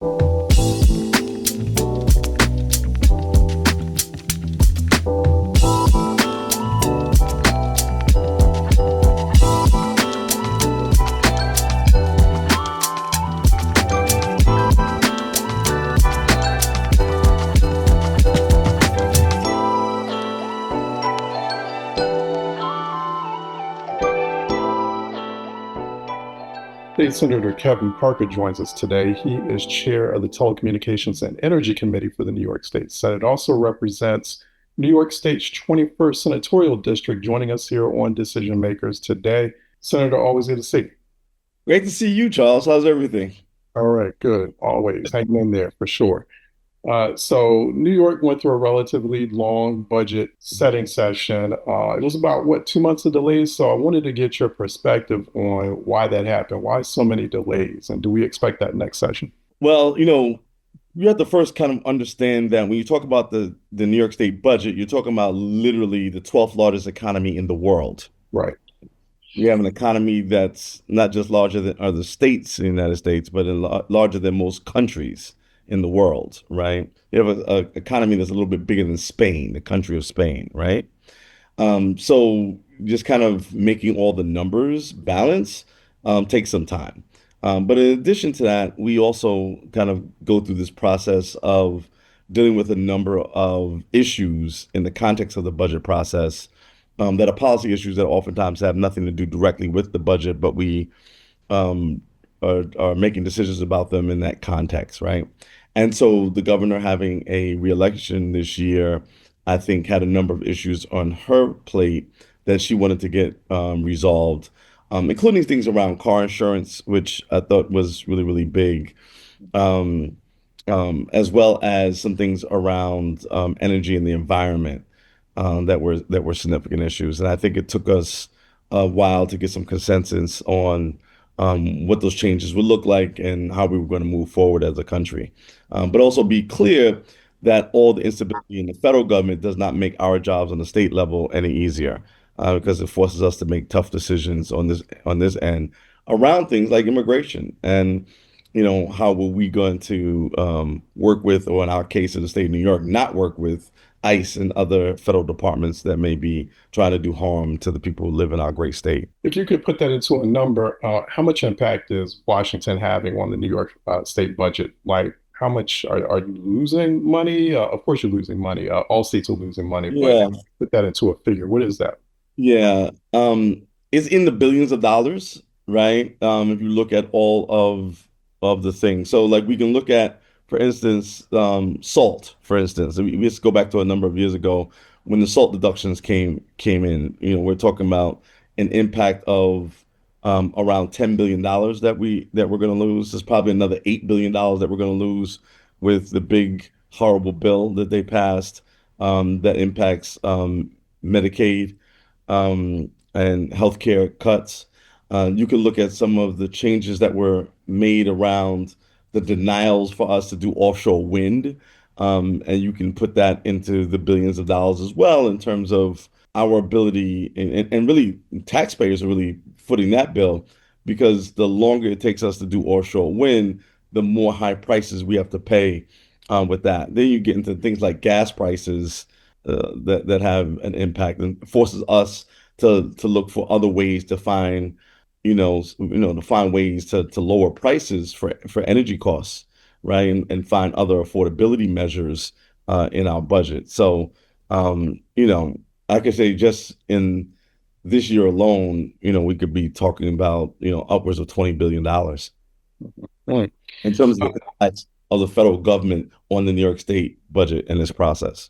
State Senator Kevin Parker joins us today. He is chair of the Telecommunications and Energy Committee for the New York State Senate. Also represents New York State's 21st Senatorial District, joining us here on Decision Makers today. Senator, always good to see you. Great to see you, Charles. How's everything? All right, good. Always hanging in there for sure. So New York went through a relatively long budget setting session. It was about what, 2 months of delays. So I wanted to get your perspective on why that happened. Why so many delays, and do we expect that next session? Well, you have to first kind of understand that when you talk about the New York State budget, you're talking about literally the 12th largest economy in the world. Right. You have an economy that's not just larger than other states in the United States, but larger than most countries in the world, right? You have a economy that's a little bit bigger than Spain, the country of Spain, right? So just kind of making all the numbers balance takes some time. But in addition to that, we also kind of go through this process of dealing with a number of issues in the context of the budget process that are policy issues that oftentimes have nothing to do directly with the budget, but we are making decisions about them in that context, right? And so the governor having a reelection this year, I think, had a number of issues on her plate that she wanted to get resolved, including things around car insurance, which I thought was really, really big, um, as well as some things around energy and the environment that were significant issues. And I think it took us a while to get some consensus on what those changes would look like and how we were going to move forward as a country. But also be clear that all the instability in the federal government does not make our jobs on the state level any easier, because it forces us to make tough decisions on this end around things like immigration and how were we going to work with, or in our case in the state of New York, not work with ICE and other federal departments that may be trying to do harm to the people who live in our great state. If you could put that into a number, how much impact is Washington having on the New York state budget? Like, how much are you losing money? Of course, you're losing money. All states are losing money, but Yeah, put that into a figure. What is that? yeah. It's in the billions of dollars, right? If you look at all of the things. So like we can look at, for instance, salt, for instance. We just go back to a number of years ago when the salt deductions came in. We're talking about an impact of around $10 billion that we're going to lose. There's probably another $8 billion that we're going to lose with the big horrible bill that they passed that impacts Medicaid and healthcare cuts. You can look at some of the changes that were made around the denials for us to do offshore wind, and you can put that into the billions of dollars as well in terms of our ability, and really taxpayers are really footing that bill, because the longer it takes us to do offshore wind, the more high prices we have to pay with that. Then you get into things like gas prices that have an impact and forces us to look for other ways to find, to find ways to lower prices for energy costs, right? And find other affordability measures in our budget. So, I could say just in this year alone, we could be talking about, upwards of $20 billion Right. in terms of the impacts of the federal government on the New York State budget in this process.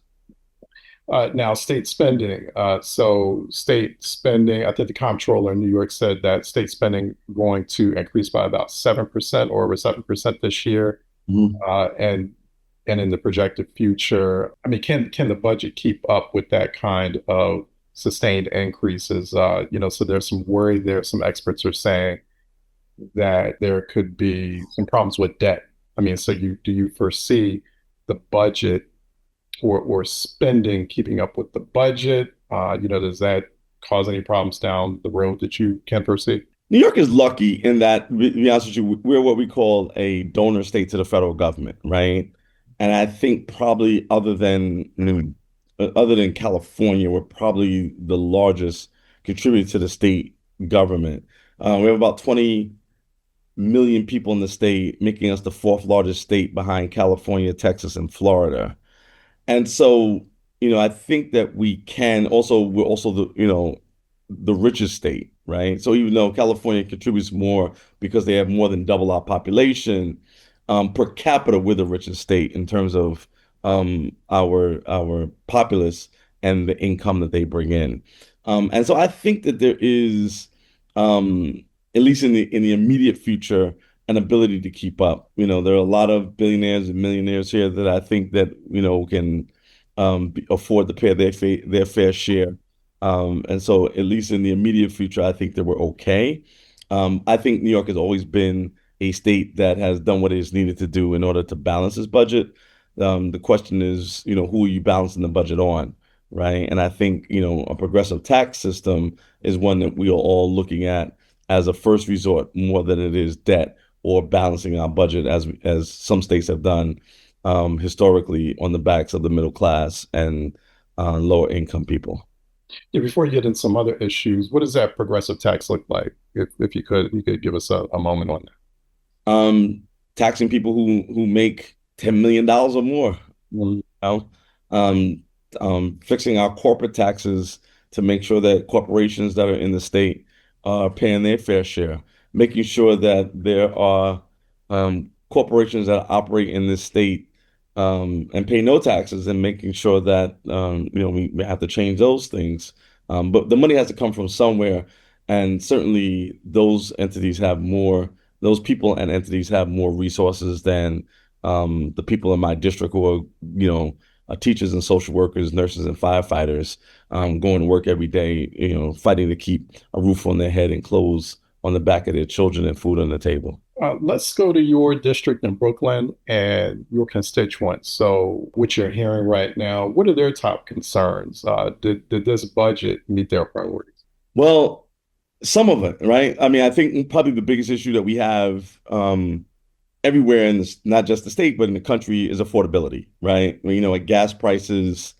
Now, state spending. So, state spending, I think the comptroller in New York said that state spending going to increase by about 7% or over 7% this year. Mhm. And in the projected future, I mean, can the budget keep up with that kind of sustained increases? So there's some worry there. Some experts are saying that there could be some problems with debt. I mean, so do you foresee the budget or spending keeping up with the budget? Does that cause any problems down the road that you can foresee? New York is lucky in that, to be honest with you, we're what we call a donor state to the federal government, right? And I think probably other than California, we're probably the largest contributor to the state government. We have about 20 million people in the state, making us the fourth largest state behind California, Texas, and Florida. And so, I think that we're also the richest state, right? So even though California contributes more because they have more than double our population, per capita, we're the richest state in terms of our populace and the income that they bring in. And so I think that there is, at least in the immediate future, an ability to keep up. There are a lot of billionaires and millionaires here that I think that can afford to pay their fair share. And so, at least in the immediate future, I think that we're okay. I think New York has always been a state that has done what it is needed to do in order to balance its budget. The question is, who are you balancing the budget on, right? And I think, a progressive tax system is one that we are all looking at as a first resort more than it is debt or balancing our budget as some states have done historically on the backs of the middle class and lower income people. Yeah, before you get into some other issues, what does that progressive tax look like? If you could give us a moment on um, Taxing people who make $10 million or more, that. know, um, fixing our corporate taxes to make sure that corporations that are in the state are paying their fair share, making sure that there are corporations that operate in this state and pay no taxes, and making sure that we have to change those things. But the money has to come from somewhere, and certainly those people and entities have more resources than the people in my district who are, teachers and social workers, nurses and firefighters, going to work every day, fighting to keep a roof on their head and clothes on the back of their children and food on the table. Let's go to your district in Brooklyn and your constituents. So, what you're hearing right now, what are their top concerns? Did this budget meet their priorities? Well, some of it, right? I mean, I think probably the biggest issue that we have everywhere in this, not just the state, but in the country, is affordability, right? At gas prices,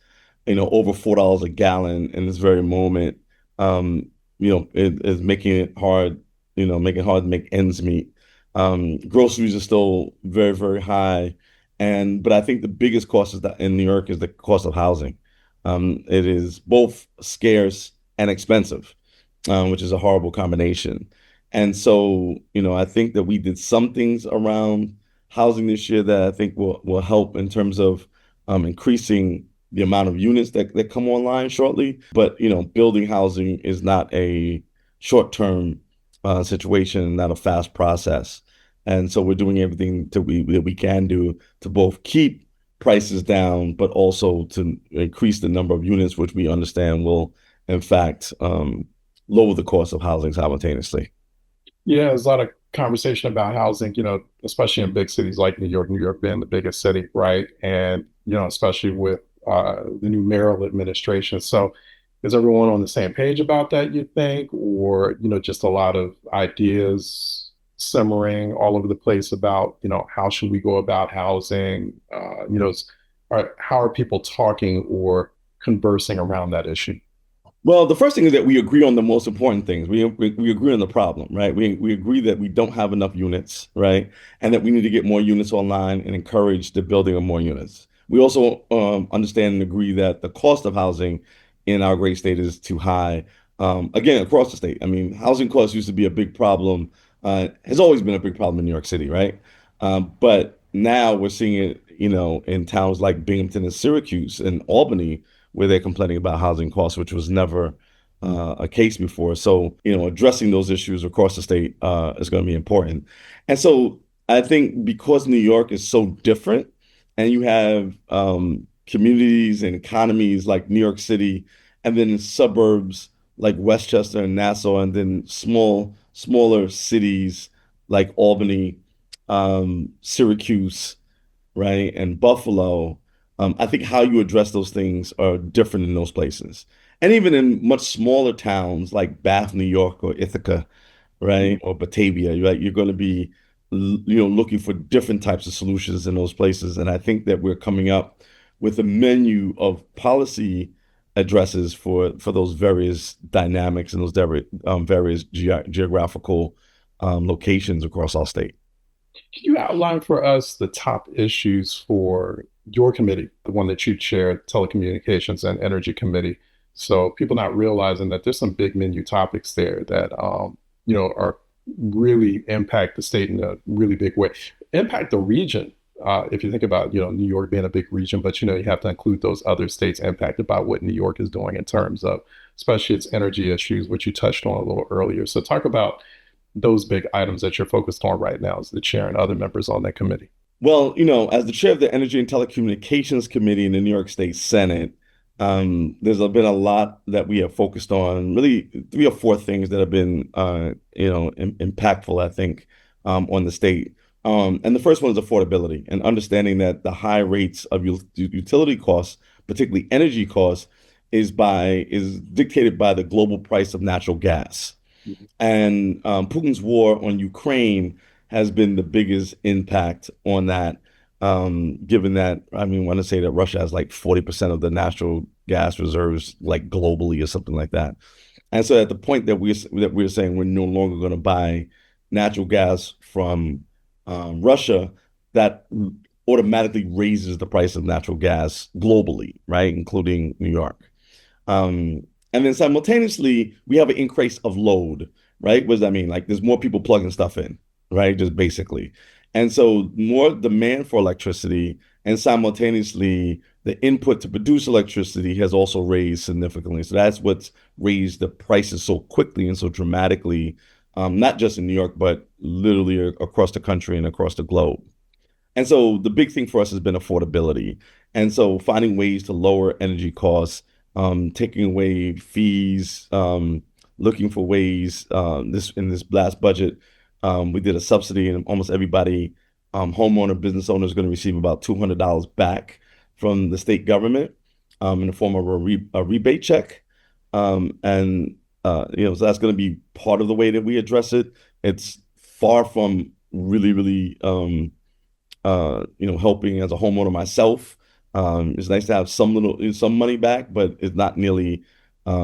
over $4 a gallon in this very moment, it is making it hard, making it hard to make ends meet. Groceries are still very, very high. But I think the biggest cost is that in New York is the cost of housing. It is both scarce and expensive, which is a horrible combination. And so, I think that we did some things around housing this year that I think will help in terms of increasing the amount of units that come online shortly. But, building housing is not a short-term situation, not a fast process. And so we're doing everything that we can do to both keep prices down, but also to increase the number of units, which we understand will, in fact, lower the cost of housing simultaneously. Yeah, there's a lot of conversation about housing, especially in big cities like New York being the biggest city, right? And, especially with the new mayoral administration. So is everyone on the same page about that, you think? Or, just a lot of ideas simmering all over the place about, how should we go about housing? How are people talking or conversing around that issue? Well, the first thing is that we agree on the most important things. We agree on the problem, right? We agree that we don't have enough units, right? And that we need to get more units online and encourage the building of more units. We also understand and agree that the cost of housing in our great state is too high. Again, across the state. I mean, housing costs used to be a big problem, has always been a big problem in New York City, right? But now we're seeing it, in towns like Binghamton and Syracuse and Albany, where they're complaining about housing costs, which was never a case before. So, addressing those issues across the state is going to be important. And so I think because New York is so different, and you have communities and economies like New York City, and then suburbs like Westchester and Nassau, and then smaller cities like Albany, Syracuse, right, and Buffalo. I think how you address those things are different in those places. And even in much smaller towns like Bath, New York, or Ithaca, right? Or Batavia, right? You're going to be, looking for different types of solutions in those places. And I think that we're coming up with a menu of policy addresses for those various dynamics and those various geographical locations across our state. Can you outline for us the top issues for your committee, the one that you chair, Telecommunications and Energy Committee? So people not realizing that there's some big menu topics there that are really impact the state in a really big way, impact the region. If you think about New York being a big region, but you have to include those other states impacted by what New York is doing in terms of, especially its energy issues, which you touched on a little earlier. So talk about those big items that you're focused on right now as the chair and other members on that committee? Well, as the chair of the Energy and Telecommunications Committee in the New York State Senate, there's been a lot that we have focused on, really three or four things that have been, impactful, I think, on the state. And the first one is affordability and understanding that the high rates of utility costs, particularly energy costs, is dictated by the global price of natural gas. And Putin's war on Ukraine has been the biggest impact on that. Given that, I mean, want to say that Russia has like 40% of the natural gas reserves, like globally or something like that. And so at the point that we're saying we're no longer going to buy natural gas from Russia, that automatically raises the price of natural gas globally, right, including New York. Um, and then simultaneously, we have an increase of load, right? What does that mean? Like there's more people plugging stuff in, right? Just basically. And so more demand for electricity and simultaneously the input to produce electricity has also raised significantly. So that's what's raised the prices so quickly and so dramatically, not just in New York, but literally across the country and across the globe. And so the big thing for us has been affordability. And so finding ways to lower energy costs, taking away fees, looking for ways. This in this last budget, we did a subsidy, and almost everybody, homeowner, business owner, is going to receive about $200 back from the state government, in the form of a rebate check. And so that's going to be part of the way that we address it. It's far from really, really, helping as a homeowner myself. It's nice to have some money back, but it's not nearly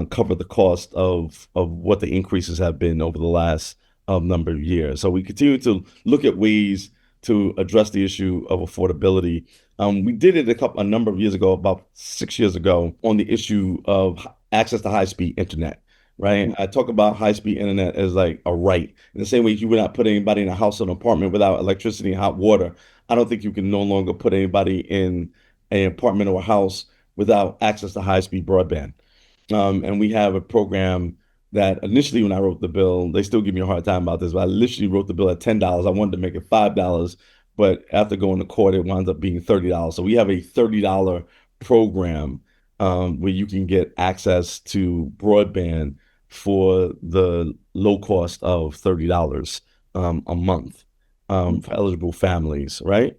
cover the cost of what the increases have been over the last number of years. So we continue to look at ways to address the issue of affordability. We did it a number of years ago, about 6 years ago, on the issue of access to high-speed internet. Right. I talk about high-speed internet as like a right. In the same way you would not put anybody in a house or an apartment without electricity and hot water. I don't think you can no longer put anybody in an apartment or a house without access to high-speed broadband. And we have a program that initially, when I wrote the bill, they still give me a hard time about this, but I literally wrote the bill at $10. I wanted to make it $5, but after going to court, it winds up being $30. So we have a $30 program, where you can get access to broadband for the low cost of $30 a month, for eligible families, right?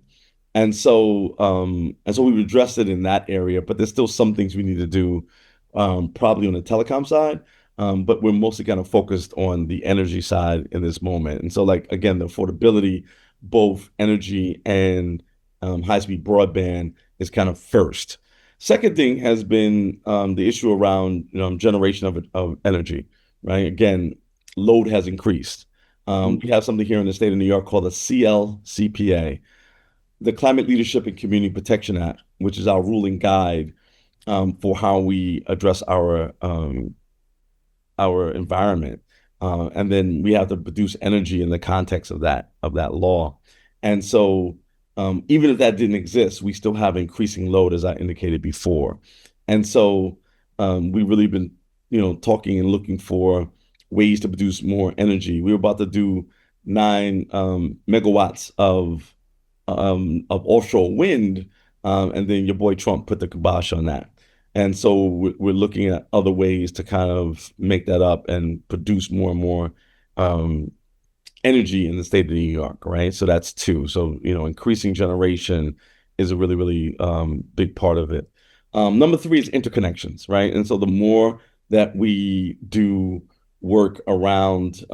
And so we've addressed it in that area, but there's still some things we need to do, probably on the telecom side. But we're mostly kind of focused on the energy side in this moment. And so, like, again, the affordability, both energy and high-speed broadband is kind of first. Second thing has been the issue around generation of energy, right? Again, load has increased. We have something here in the state of New York called the CLCPA, the Climate Leadership and Community Protection Act, which is our ruling guide, for how we address our environment, and then we have to produce energy in the context of that law. And so, even if that didn't exist, we still have increasing load, as I indicated before. And so, we've really been, talking and looking for ways to produce more energy. We were about to do 9 megawatts of offshore wind, and then your boy Trump put the kibosh on that. And so we're looking at other ways to kind of make that up and produce more and more energy in the state of New York, right? So that's two. So, increasing generation is a really, really big part of it. Number three is interconnections, right? And so the more that we do work around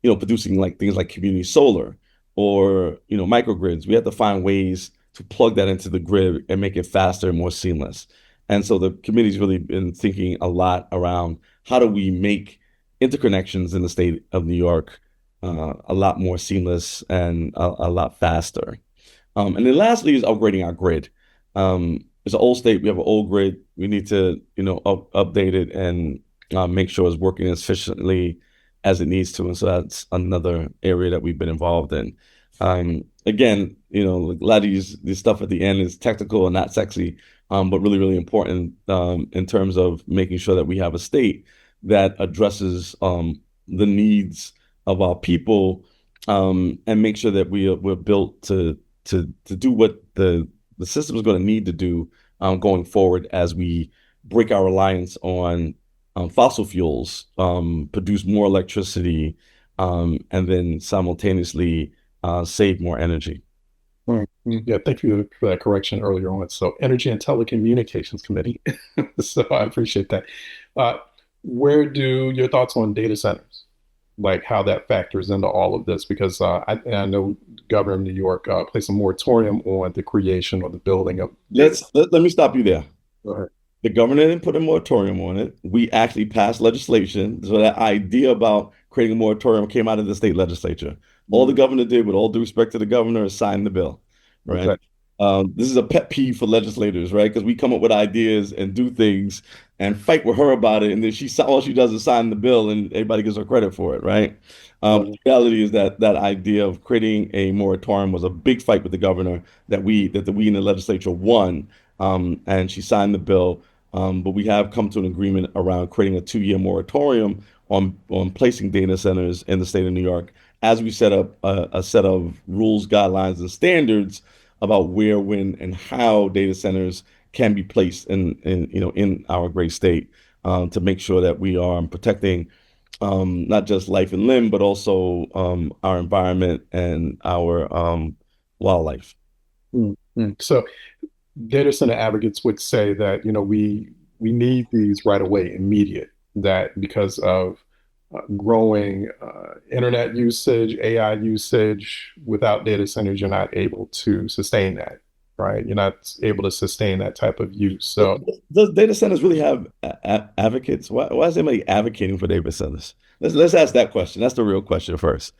producing like things like community solar or, microgrids. We have to find ways to plug that into the grid and make it faster and more seamless. And so the committee's really been thinking a lot around how do we make interconnections in the state of New York a lot more seamless and a lot faster. And then lastly is upgrading our grid. It's an old state. We have an old grid. We need to, update it and make sure it's working as efficiently as it needs to. And so that's another area that we've been involved in. Again, a lot of this stuff at the end is technical and not sexy, but really, really important in terms of making sure that we have a state that addresses the needs of our people and make sure that we're built to do what the system is going to need to do going forward as we break our reliance on fossil fuels, produce more electricity, and then simultaneously save more energy. Yeah, thank you for that correction earlier on. So, Energy and Telecommunications Committee. So, I appreciate that. Uh, where do your thoughts on data centers, like how that factors into all of this? Because I know the governor of New York placed a moratorium on the creation or the building of data centers. Let me stop you there. Go ahead. The governor didn't put a moratorium on it. We actually passed legislation. So that idea about creating a moratorium came out of the state legislature. All the governor did, with all due respect to the governor, is sign the bill, right? Okay. This is a pet peeve for legislators, right? Because we come up with ideas and do things and fight with her about it, and then all she does is sign the bill, and everybody gives her credit for it, right? Right. The reality is that idea of creating a moratorium was a big fight with the governor that we in the legislature won, and she signed the bill. But we have come to an agreement around creating a 2-year moratorium on placing data centers in the state of New York as we set up a set of rules, guidelines, and standards about where, when, and how data centers can be placed in our great state to make sure that we are protecting not just life and limb, but also our environment and our wildlife. So, data center advocates would say that we need these right away, immediate. That because of growing internet usage, AI usage, without data centers, you're not able to sustain that, right? You're not able to sustain that type of use. So, Does data centers really have advocates? Why is anybody advocating for data centers? Let's ask that question. That's the real question first.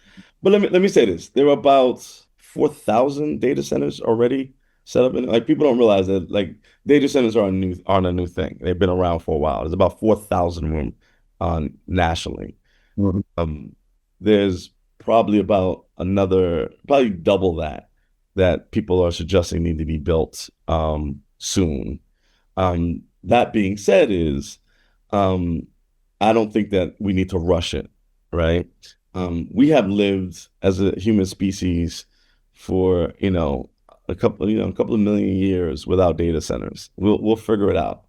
But let me say this: there are about 4,000 data centers already set up, and like people don't realize that like data centers aren't a new thing. They've been around for a while. There's about 4,000 of them nationally. mhm. Um, there's probably about probably double that people are suggesting need to be built soon. That being said, um, I don't think that we need to rush it, right? We have lived as a human species for a couple of million years without data centers. We'll figure it out,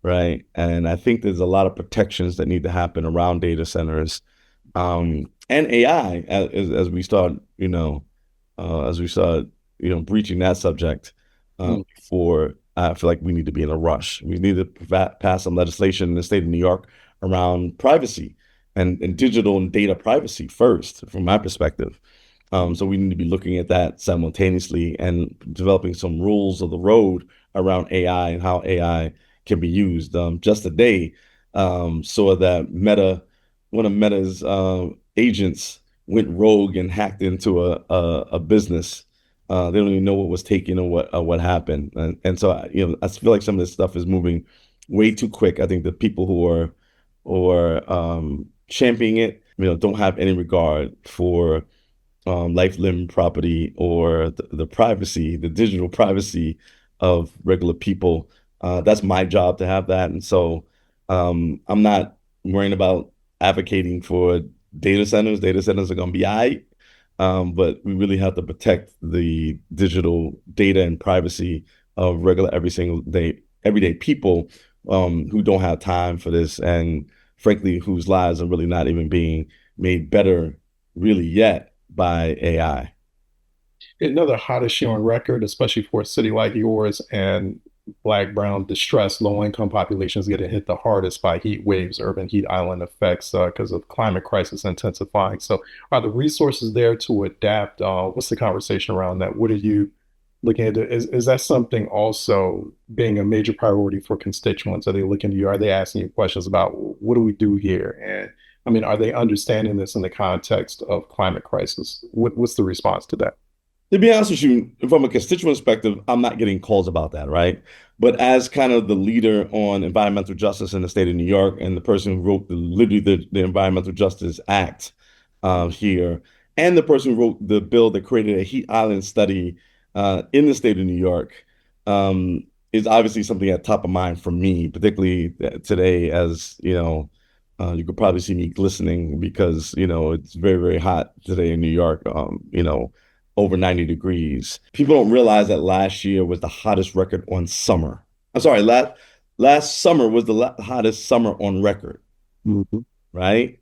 right? And I think there's a lot of protections that need to happen around data centers and AI as we start, breaching that subject. Before I feel like we need to be in a rush. We need to pass some legislation in the state of New York around privacy and digital and data privacy first, from my perspective. So we need to be looking at that simultaneously and developing some rules of the road around AI and how AI can be used. Just today, so that one of Meta's agents went rogue and hacked into a business. They don't even know what was taken or what happened, and so I feel like some of this stuff is moving way too quick. I think the people who are championing it, don't have any regard for life, limb, property, or the privacy, the digital privacy of regular people. That's my job to have that, and so I'm not worrying about advocating for data centers. Data centers are going to be all right, but we really have to protect the digital data and privacy of regular everyday people who don't have time for this, and frankly, whose lives are really not even being made better really yet by AI. Another hot issue on record, especially for a city like yours and Black, brown, distressed, low-income populations getting hit the hardest by heat waves, urban heat island effects because of climate crisis intensifying. So, are the resources there to adapt? What's the conversation around that? What are you looking at? Is that something also being a major priority for constituents? Are they looking to you? Are they asking you questions about what do we do here? And I mean, are they understanding this in the context of climate crisis? What's the response to that? To be honest with you, from a constituent perspective, I'm not getting calls about that, right? But as kind of the leader on environmental justice in the state of New York and the person who wrote literally the Environmental Justice Act here, and the person who wrote the bill that created a heat island study in the state of New York, is obviously something at top of mind for me, particularly today, as you could probably see me glistening because it's very, very hot today in New York. Over 90 degrees. People don't realize that last year was the hottest record on summer. I'm sorry, last summer was the hottest summer on record, Mhm. right?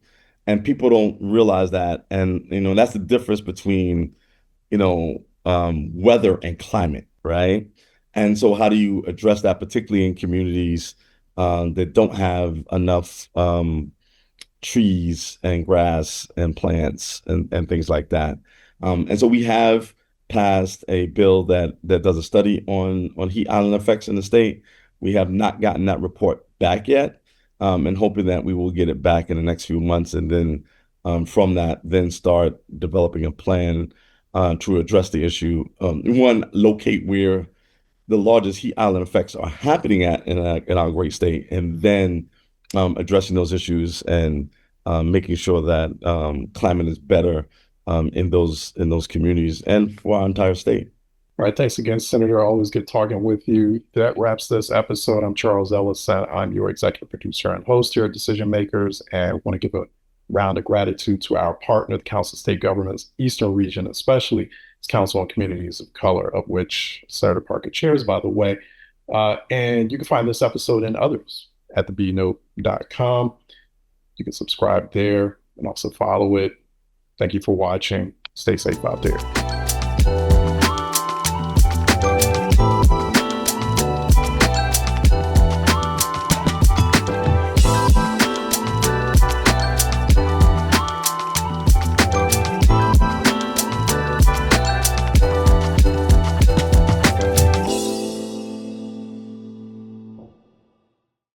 And people don't realize that. And, that's the difference between, weather and climate, right? And so how do you address that, particularly in communities that don't have enough trees and grass and plants and things like that. And so we have passed a bill that does a study on heat island effects in the state. We have not gotten that report back yet, and hoping that we will get it back in the next few months, and then from that, then start developing a plan to address the issue. One, locate where the largest heat island effects are happening at in our great state, and then addressing those issues and making sure that climate is better in those communities and for our entire state. All right. Thanks again, Senator. Always good talking with you. That wraps this episode. I'm Charles Ellis. I'm your executive producer and host here at Decision Makers. And I want to give a round of gratitude to our partner, the Council of State Governments Eastern Region, especially its Council on Communities of Color, of which Senator Parker chairs, by the way. And you can find this episode and others at thebnote.com. You can subscribe there and also follow it. Thank you for watching. Stay safe out there.